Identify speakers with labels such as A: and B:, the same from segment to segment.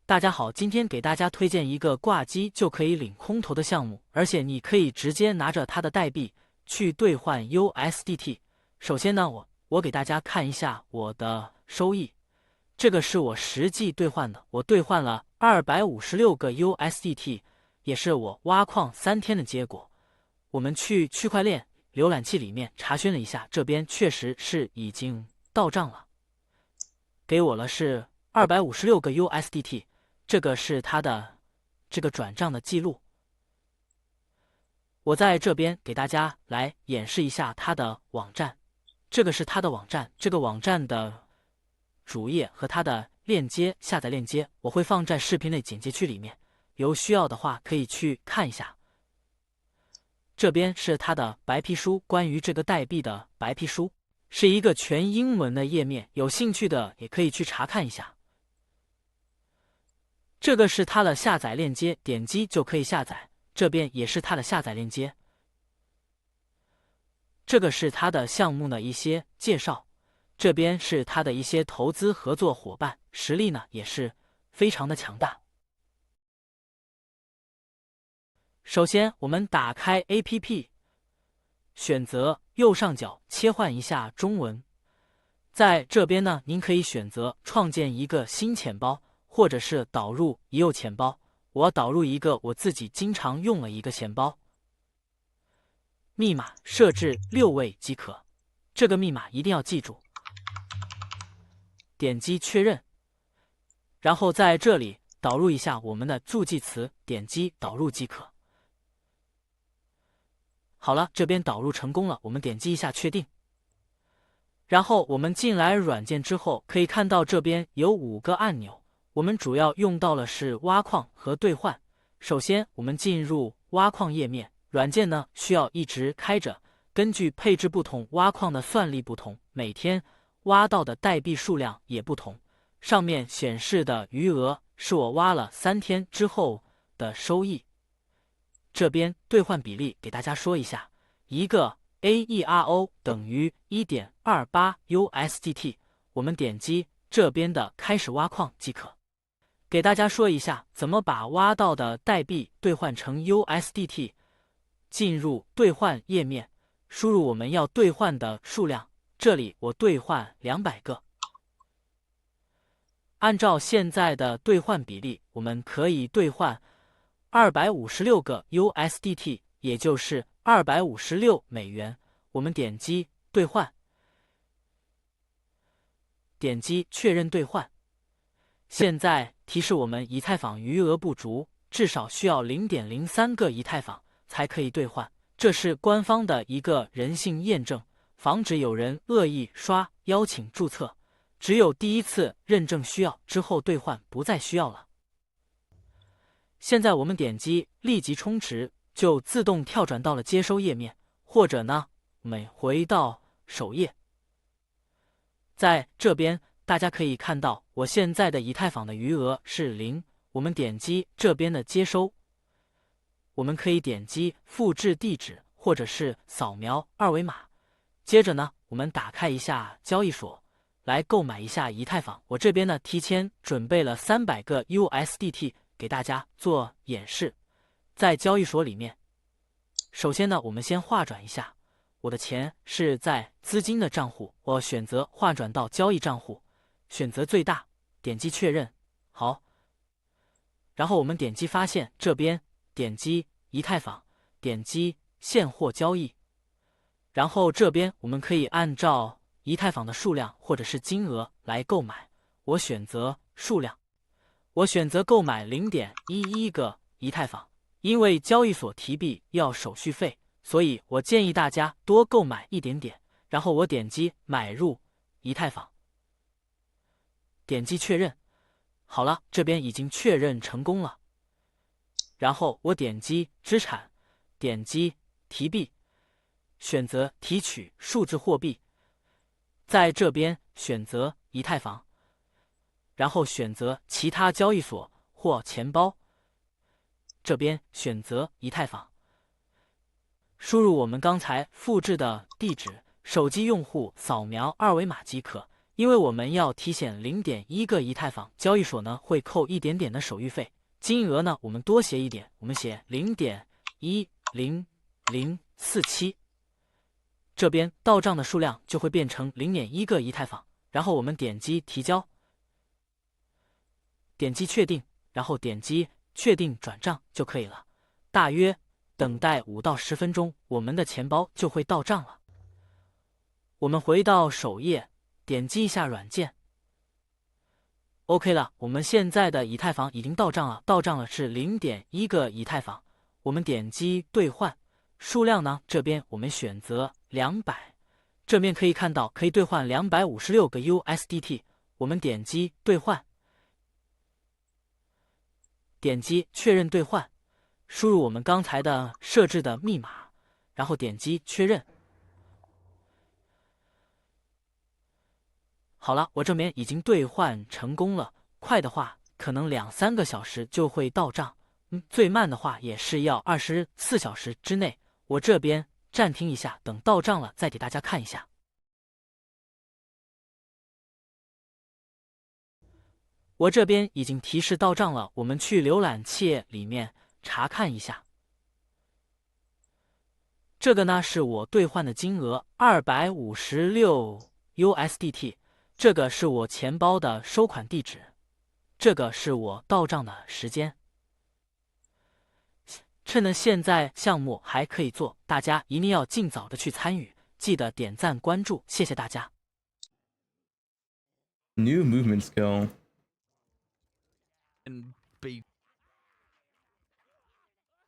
A: 大家好，今天给大家推荐一个挂机就可以领空投的项目，而且你可以直接拿着它的代币去兑换 USDT。首先呢，我给大家看一下我的收益，这个是我实际兑换的，我兑换了256个 USDT， 也是我挖矿3天的结果。我们去区块链浏览器里面查询了一下，这边确实是已经到账了，给我了是256个 USDT。这个是它的这个转账的记录，我在这边给大家来演示一下它的网站。这个是它的网站，这个网站的主页和它的链接下载链接我会放在视频的简介区里面，有需要的话可以去看一下。这边是它的白皮书，关于这个代币的白皮书，是一个全英文的页面，有兴趣的也可以去查看一下。这个是它的下载链接，点击就可以下载，这边也是它的下载链接。这个是它的项目的一些介绍，这边是它的一些投资合作伙伴，实力呢也是非常的强大。首先我们打开 APP， 选择右上角切换一下中文，在这边呢您可以选择创建一个新钱包，或者是导入已有钱包，我导入一个我自己经常用了一个钱包，密码设置6位即可，这个密码一定要记住。点击确认，然后在这里导入一下我们的助记词，点击导入即可。好了，这边导入成功了，我们点击一下确定。然后我们进来软件之后，可以看到这边有5个按钮。我们主要用到了是挖矿和兑换。首先我们进入挖矿页面，软件呢需要一直开着，根据配置不同，挖矿的算力不同，每天挖到的代币数量也不同。上面显示的余额是我挖了3天之后的收益。这边兑换比例给大家说一下，一个 Aero 等于 1.28 USDT， 我们点击这边的开始挖矿即可。给大家说一下怎么把挖到的代币兑换成 USDT。 进入兑换页面，输入我们要兑换的数量，这里我兑换200个。按照现在的兑换比例，我们可以兑换256个 USDT， 也就是256美元。我们点击兑换，点击确认兑换。现在提示我们以太坊余额不足，至少需要 0.03 个以太坊才可以兑换，这是官方的一个人性验证，防止有人恶意刷邀请注册，只有第一次认证需要，之后兑换不再需要了。现在我们点击立即充值，就自动跳转到了接收页面，或者呢我们回到首页。在这边大家可以看到我现在的以太坊的余额是0，我们点击这边的接收，我们可以点击复制地址或者是扫描2维码。接着呢我们打开一下交易所来购买一下以太坊，我这边呢提前准备了300个 USDT 给大家做演示。在交易所里面，首先呢我们先划转一下，我的钱是在资金的账户，我选择划转到交易账户，选择最大，点击确认。好，然后我们点击发现，这边点击以太坊，点击现货交易，然后这边我们可以按照以太坊的数量或者是金额来购买。我选择数量，我选择购买 0.11 个以太坊，因为交易所提币要手续费，所以我建议大家多购买一点点。然后我点击买入以太坊，点击确认。好了，这边已经确认成功了。然后我点击资产，点击提币，选择提取数字货币，在这边选择以太坊，然后选择其他交易所或钱包，这边选择以太坊，输入我们刚才复制的地址，手机用户扫描2维码即可，因为我们要提现0.1个以太坊，交易所呢会扣一点点的手续费，金额呢我们多写一点，我们写0.10047，这边到账的数量就会变成0.1个以太坊，然后我们点击提交，点击确定，然后点击确定转账就可以了。大约等待5到10分钟，我们的钱包就会到账了。我们回到首页，点击一下软件。OK 了，我们现在的以太坊已经到账了，到账了是0.1个以太坊。我们点击兑换，数量呢，这边我们选择200，这边可以看到可以兑换256个 USDT。我们点击兑换，点击确认兑换，输入我们刚才的设置的密码，然后点击确认。好了，我这边已经兑换成功了，快的话可能2-3个小时就会到账，最慢的话也是要24小时之内。我这边暂停一下，等到账了再给大家看一下。我这边已经提示到账了，我们去浏览器里面查看一下。这个呢是我兑换的金额256 USDT。这个是我钱包的收款地址，这个是我到账的时间。趁着现在项目还可以做，大家一定要尽早的去参与，记得点赞关注，谢谢大家。
B: New movement skill.
C: And be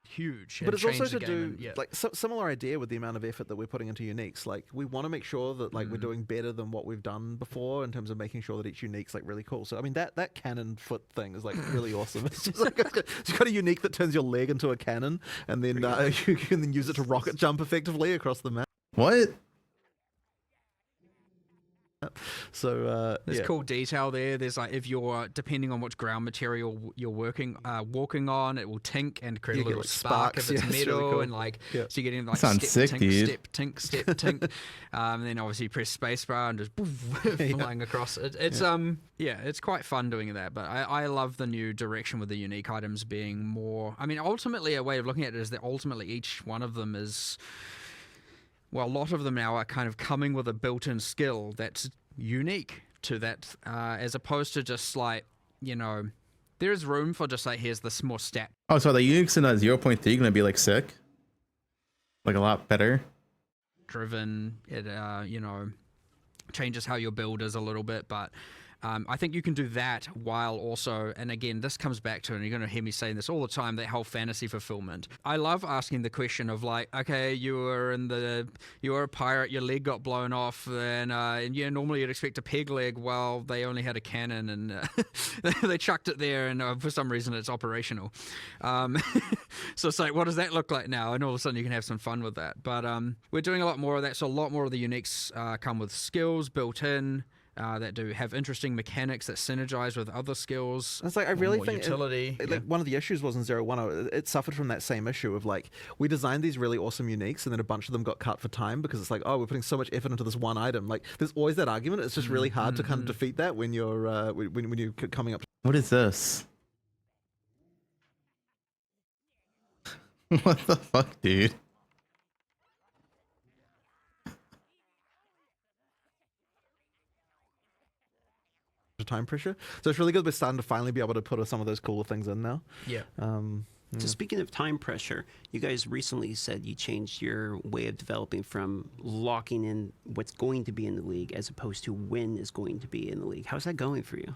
C: huge.
D: But
C: And
D: it's
C: change
D: also
C: the
D: to
C: game
D: do
C: and, yeah.
D: like similar idea with the amount of effort that we're putting into uniques. Like we want to make sure that like we're doing better than what we've done before in terms of making sure that each unique's like really cool. So I mean that cannon foot thing is like really awesome. It's just like it's got a unique that turns your leg into a cannon, and then you can then use it to rocket jump effectively across the map.
B: What?
D: So
C: There's
D: yeah.
C: cool detail there. There's like if you're depending on which ground material you're walking on, it will tink and create
D: You
C: a
D: get,
C: little
D: like,
C: spark
D: sparks,
C: if it's
D: yeah, it's really
C: metal,
D: cool.
C: and like
D: Yeah.
C: so you're getting like
B: Sounds
C: step,
B: sick,
C: tink,
B: dude.
C: step, tink, step, tink. And then obviously you press spacebar and just poof, flying across. It's it's quite fun doing that. But I love the new direction with the unique items being more. I mean, ultimately a way of looking at it is that ultimately each one of them is. Well, a lot of them now are kind of coming with a built-in skill that's unique to that, as opposed to just like, there's room for just like, here's this more stat.
B: Oh, so the uniques in 0.3 gonna be like sick? Like a lot better?
C: Driven, it, changes how your build is a little bit, but I think you can do that while also, and again, this comes back to, and you're going to hear me saying this all the time, that whole fantasy fulfillment. I love asking the question of like, okay, you were a pirate, your leg got blown off, and normally you'd expect a peg leg. Well, they only had a cannon, and they chucked it there, and for some reason it's operational. So it's like, what does that look like now? And all of a sudden you can have some fun with that. But we're doing a lot more of that, so a lot more of the uniques come with skills built in. That do have interesting mechanics that synergize with other skills.
D: It's like I really
C: more
D: think
C: utility.
D: like one of the issues was in 0.1. It suffered from that same issue of like we designed these really awesome uniques, and then a bunch of them got cut for time because it's like, oh, we're putting so much effort into this one item. Like there's always that argument. It's just really hard to kind of defeat that when you're when you're coming up.
B: What is this? What the fuck, dude?
D: Time pressure, so it's really good we're starting to finally be able to put some of those cooler things in now.
C: Yeah.
E: So speaking of time pressure, you guys recently said you changed your way of developing from locking in what's going to be in the league as opposed to when is going to be in the league. How's that going for you?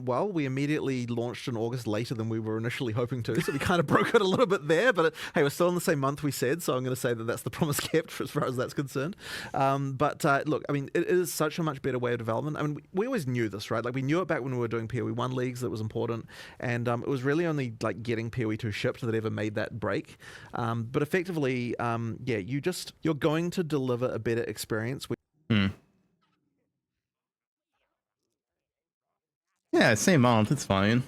D: Well, we immediately launched in August later than we were initially hoping to, so we kind of broke it a little bit there, but hey, we're still in the same month we said, so I'm going to say that that's the promise kept as far as that's concerned. But look, I mean, it is such a much better way of development. I mean, we always knew this, right? Like, we knew it back when we were doing PoE 1 leagues that was important, and it was really only, like, getting PoE 2 shipped that ever made that break. But effectively, you're going to deliver a better experience.
B: Yeah, same month, it's fine.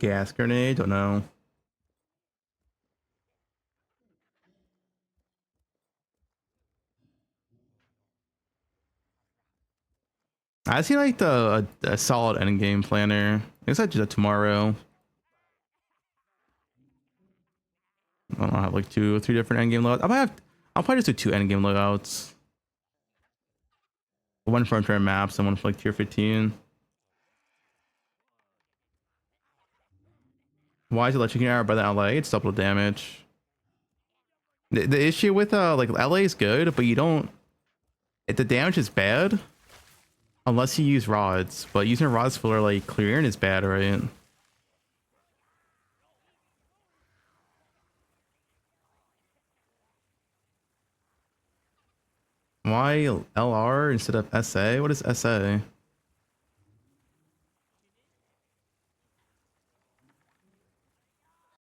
B: Gas grenade, don't know. I see like a solid end game planner. I guess I do that tomorrow. I don't have like 2 or 3 different end game loadouts. I'll probably just do 2 end game loadouts. One for entire maps and one for like tier 15. Why is electrocuting arrow better than LA? It's double damage. The issue with like LA is good, but you don't. If the damage is bad, unless you use rods. But using rods for like clearing is bad, right? Why LR instead of SA? What is SA?